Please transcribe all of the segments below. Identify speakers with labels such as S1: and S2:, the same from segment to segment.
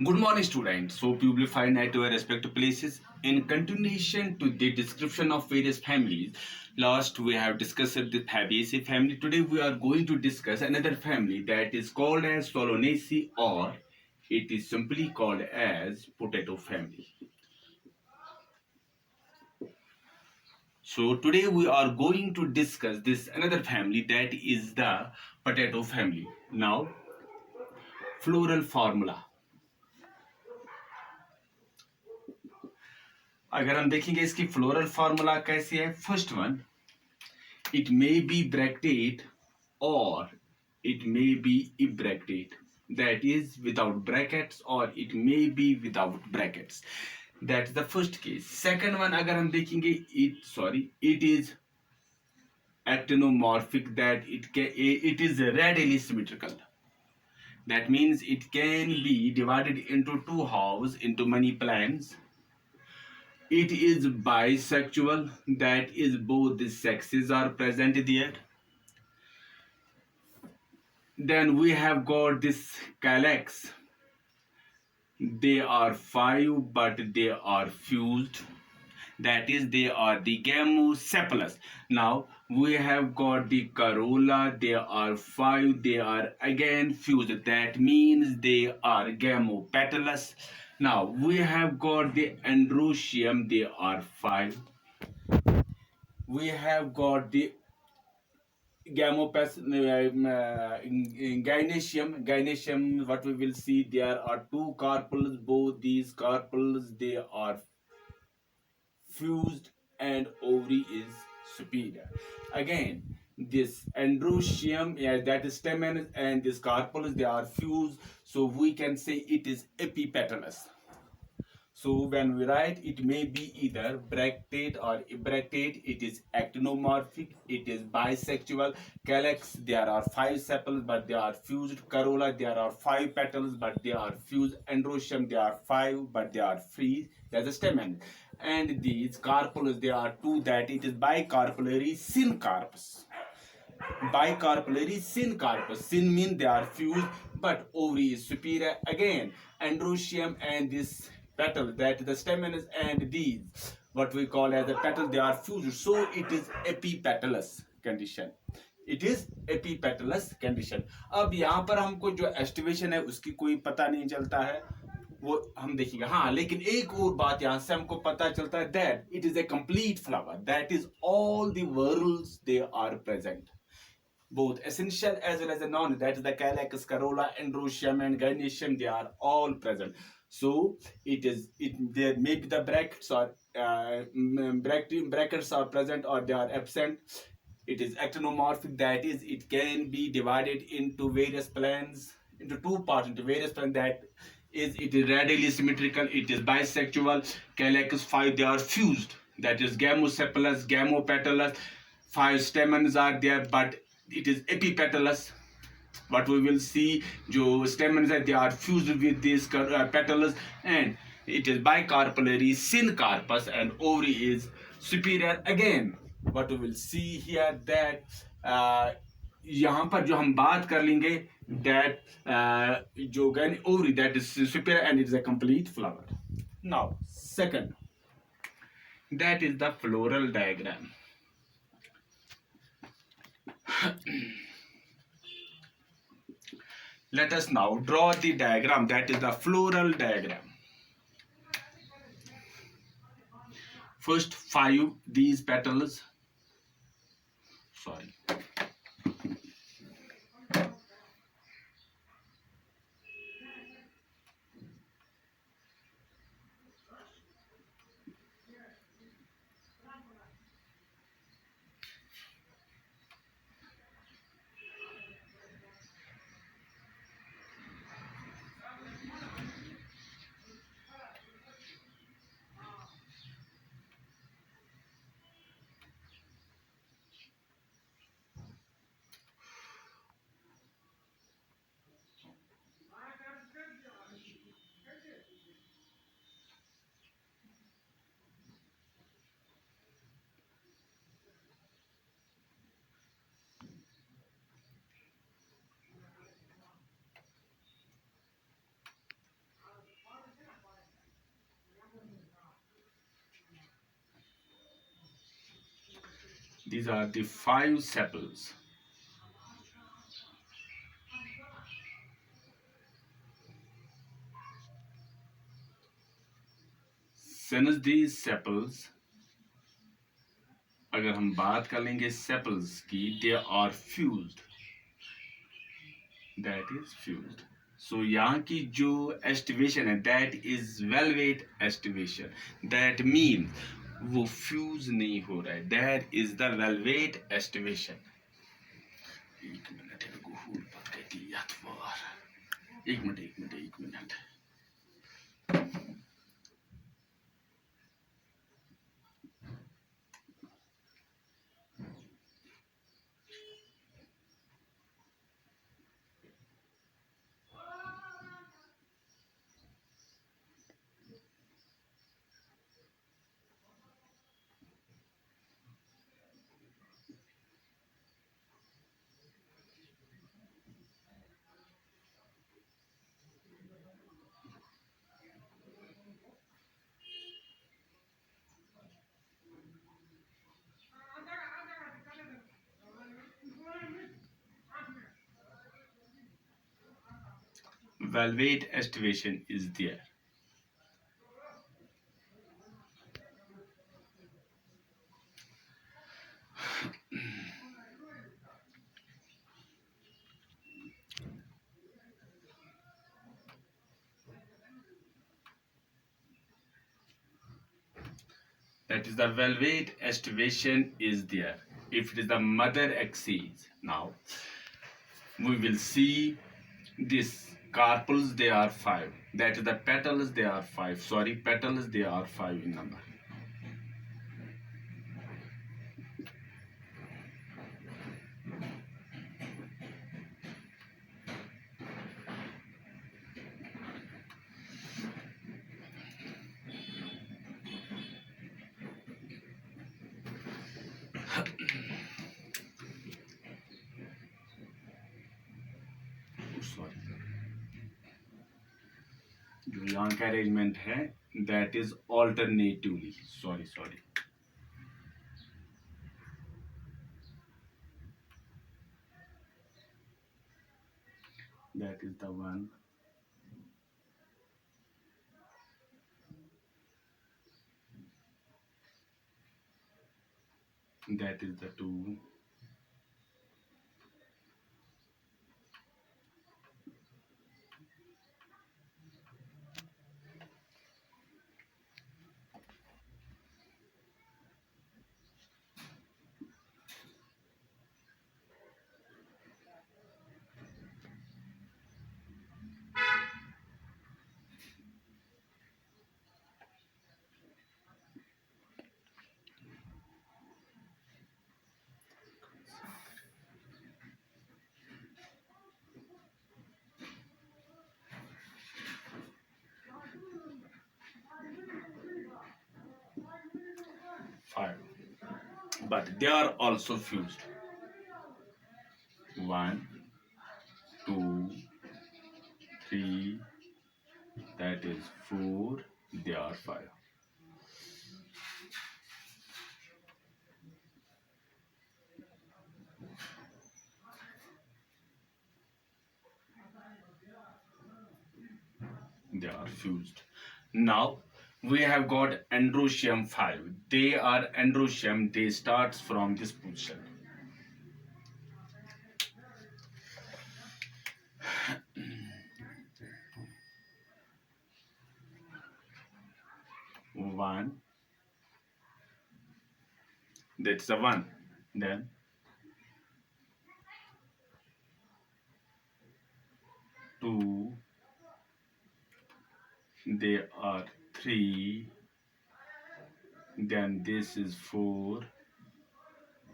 S1: Good morning, students. Hope you will find at your respective places. In continuation to the description of various families, last we have discussed the Fabaceae family. Today we are going to discuss another family that is called as Solanaceae, or it is simply called as potato family. So today we are going to discuss this another family that is the potato family. Now, floral formula. अगर हम देखेंगे इसकी floral formula कैसी है, first one, it may be bractate or it may be ebractate, that is without brackets, or it may be without brackets. That's the first case. Second one, अगर हम देखेंगे, it is actinomorphic, that it is radially symmetrical. That means it can be divided into two halves, into many plants. It is bisexual, that is both the sexes are present there. Then we have got this calyx. They are five, but they are fused. That is, they are the gamosepalous. Now we have got the corolla. They are five. They are again fused. That means they are gamopetalous. Now we have got the androecium. They are five. We have got the gynecium, what we will see, there are two carpels. Both these carpels, they are fused, and ovary is superior. Again, this androecium, yeah, that is stamen, and this carpels, they are fused, so we can say it is epipetalous. So when we write, it may be either bractate or ebractate. It is actinomorphic. It is bisexual. Calyx, there are five sepals, but they are fused. Corolla, there are five petals, but they are fused. Androecium, there are five, but they are free. There's a stamen. And these carpels, there are two, that it is bicarpellary syncarpus. Bicarpellary syncarpus. Syn means they are fused, but ovary is superior. Again, androecium and this petal, that the stamens and these, what we call as the petal, they are fused. So it is epipetalous condition. It is epipetalous condition. अब यहाँ पर हमको जो estimation है उसकी कोई पता नहीं चलता है, वो हम देखेंगे. हाँ, लेकिन एक और बात यहाँ से हमको पता चलता है, that it is a complete flower, that is all the whorls they are present, both essential as well as the non, that is the calyx, corolla, androecium and gynecium, they are all present. So there may be the brackets or brackets are present or they are absent. It is actinomorphic, that is it can be divided into various plants, into two parts, into various plants. That is, it is radially symmetrical. It is bisexual. Calyx 5, they are fused, that is gamosepalous, gamopetalous. Five stamens are there, but it is epipetalous. What we will see, जो stamens are, they are fused with these petals, and it is bicarpellary syncarpus, and ovary is superior. Again, what we will see here, that यहाँ पर जो हम बात कर लेंगे, that जो ovary, that is superior and it is a complete flower. Now, second, that is the floral diagram. Let us now draw the diagram, that is the floral diagram. First five, these petals, sorry. These are the five sepals. Since these sepals, अगर हम बात कर लेंगे sepals की, they are fused. That is fused. So यहाँ की जो estivation है, that is valvate estivation. That means वो fuse नहीं हो रहा है. That is the valvate estivation. एक मिनट इनको हुल पर कहती है यार. एक minute. Valvate estivation is there. That is the valvate estivation is there. If it is the mother axis, now we will see this carpels, they are five. That is the petals, they are five. Sorry, petals, they are five in number. Sorry. जो यहाँ का arrangement है, that is alternatively. Sorry. That is the one. That is the two. Five. But they are also fused. 1, 2, 3, that is 4, they are 5. They are fused. Now we have got androecium 5. They are androecium, they starts from this position. One, that's a one. Then two, they are three, then this is four,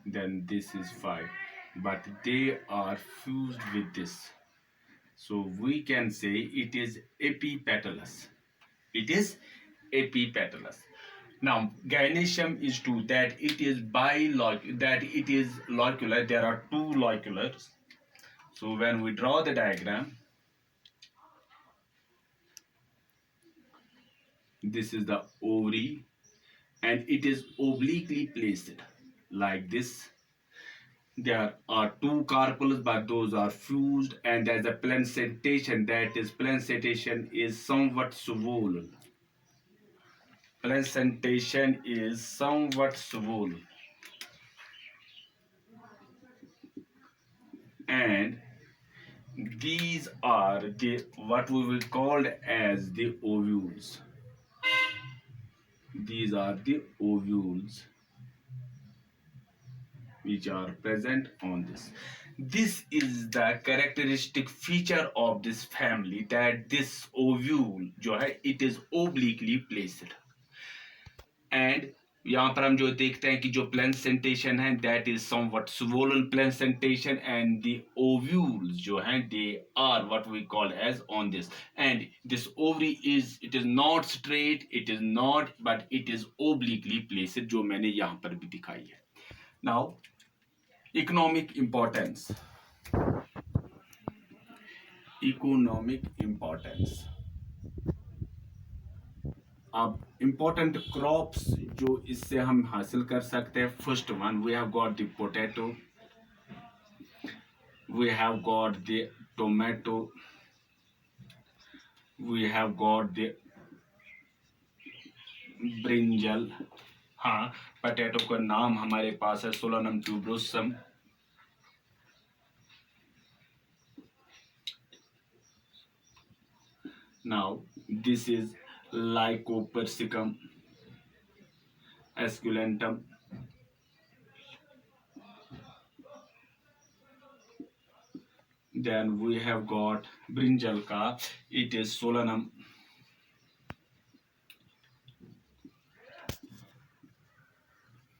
S1: then this is five, but they are fused with this, so we can say it is epipetalous. It is epipetalous. Now gynoecium is two, that it is that it is locular. There are two loculars. So when we draw the diagram, this is the ovary and it is obliquely placed. like this. There are two carpels, but those are fused, and there's a placentation. That is, placentation is somewhat swollen. Placentation is somewhat swollen, and these are the what we will call as the ovules. These are the ovules which are present on this. This is the characteristic feature of this family, that this ovule जो है it is obliquely placed. And यहाँ पर हम जो देखते हैं कि जो प्लेसेंटेशन है that is somewhat swollen placentation, and the ovules जो हैं they are what we call as on this. And this ovary is, it is not straight, it is not, but it is obliquely placed, जो मैंने यहाँ पर भी दिखाई है. Now economic importance. Economic importance. अब important crops जो इससे हम हासिल कर सकते हैं. First one, we have got the potato, we have got the tomato, we have got the brinjal. हाँ, potato का नाम हमारे पास है Solanum tuberosum. Now this is Lycopersicum esculentum. Then we have got brinjal ka, it is Solanum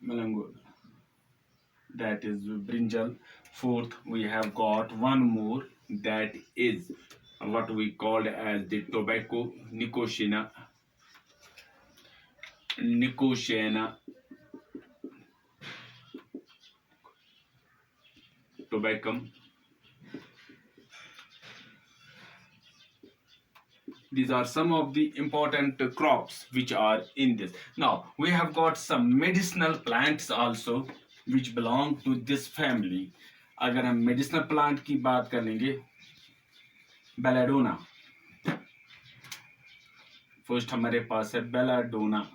S1: melangula. That is brinjal. Fourth, we have got one more, that is what we called as the tobacco, Nicotiana. Tobaccum. These are some of the important crops which are in this. Now we have got some medicinal plants also which belong to this family. अगर हम medicinal plant की बात करेंगे, belladonna. First हमारे पास है belladonna,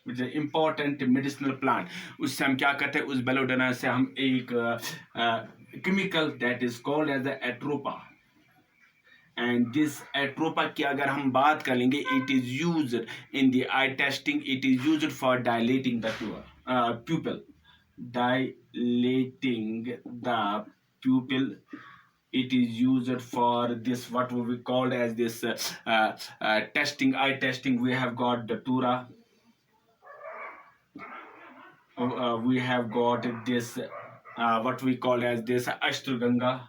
S1: which is important medicinal plant. उससे हम क्या करते हैं, उस belladonna से हम एक chemical that is called as the atropa. And this atropa की अगर हम बात करेंगे, it is used in the eye testing. It is used for dilating the pupil. Dilating the pupil. It is used for this what we called as this testing, eye testing. We have got the Tura. We have got this what we call as this Ashtraganga.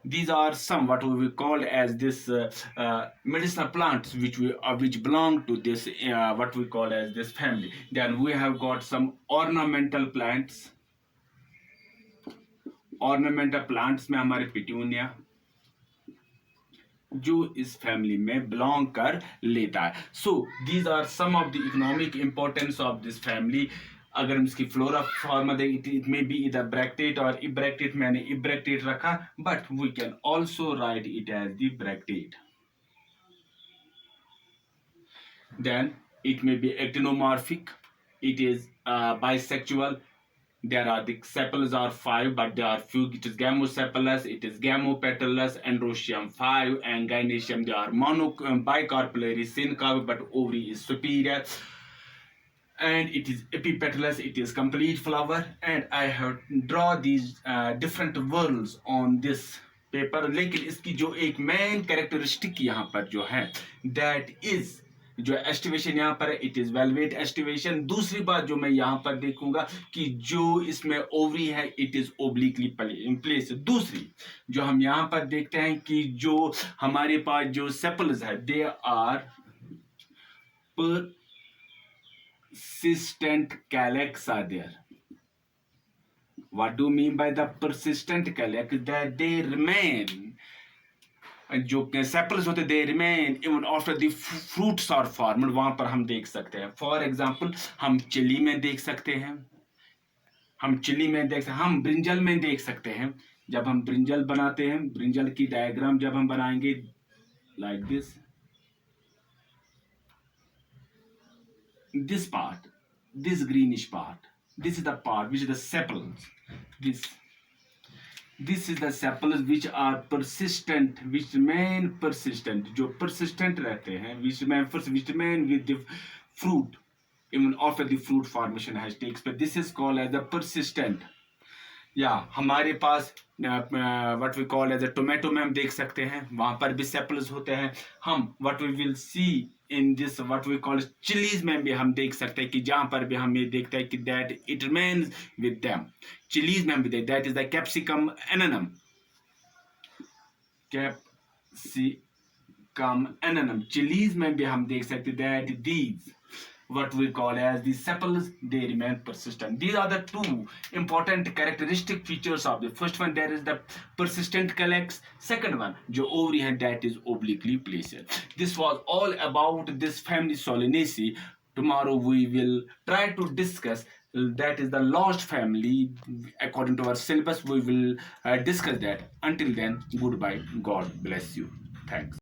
S1: These are some what we call as this medicinal plants which belong to this what we call as this family. Then we have got some ornamental plants. Ornamental plants में हमारे petunia जो इस family में belong कर लेता है. So these are some of the economic importance of this family. अगर हम इसकी फ्लोरा फॉर्मा देखें, it may be either bractate or ebractate. मैंने ebractate रखा, but we can also write it as the bractate. Then it may be actinomorphic. It is bisexual. There are the sepals are 5, but there are few. It is gamosepalous, it is gamopetalous, androecium 5, and gynoecium. They are bicarpellary, syncarp, but ovary is superior. And it is epipetalous, it is complete flower. And I have draw these different whorls on this paper. लेकिन इसकी जो एक main characteristic यहाँ पर जो है, that is जो aestivation यहाँ पर है, इट इज वेलवेट एस्टिवेशन. दूसरी बात जो मैं यहाँ पर देखूंगा कि जो इसमें ओवरी है, इट इज ओब्लिकली प्लेस. दूसरी जो हम यहाँ पर देखते हैं कि जो हमारे पास जो सेपल्स है, they are persistent calyx are there. What do you mean by the persistent calyx? That they remain जो सेपल्स होते they remain even after the fruits are formed, वहां पर हम देख सकते हैं. फॉर एग्जांपल हम चिली में देख सकते हैं, हम ब्रिंजल में देख सकते हैं. जब हम ब्रिंजल बनाते हैं, ब्रिंजल की डायग्राम जब हम बनाएंगे like this part, this greenish part, this is the part which is the sepals. This is the sepals which are persistent, which remain persistent, जो persistent रहते हैं, which remain with the fruit even after the fruit formation has takes place. This is called as the persistent. या हमारे पास what we call as a tomato में हम देख सकते हैं, वहां पर भी सेपल्स होते हैं. हम what we will see in this what we call chillies में भी हम देख सकते हैं कि जहां पर भी हम ये देखते हैं कि that it remains with them. Chillies में भी that is the capsicum annuum, capsicum annuum. Chillies में भी हम देख सकते हैं that these what we call as the sepals, they remain persistent. These are the two important characteristic features of the first one, there is the persistent calyx. Second one जो ovary है that is obliquely placed. This was all about this family Solanaceae. Tomorrow we will try to discuss that is the lost family. According to our syllabus we will discuss that. Until then, goodbye, God bless you, thanks.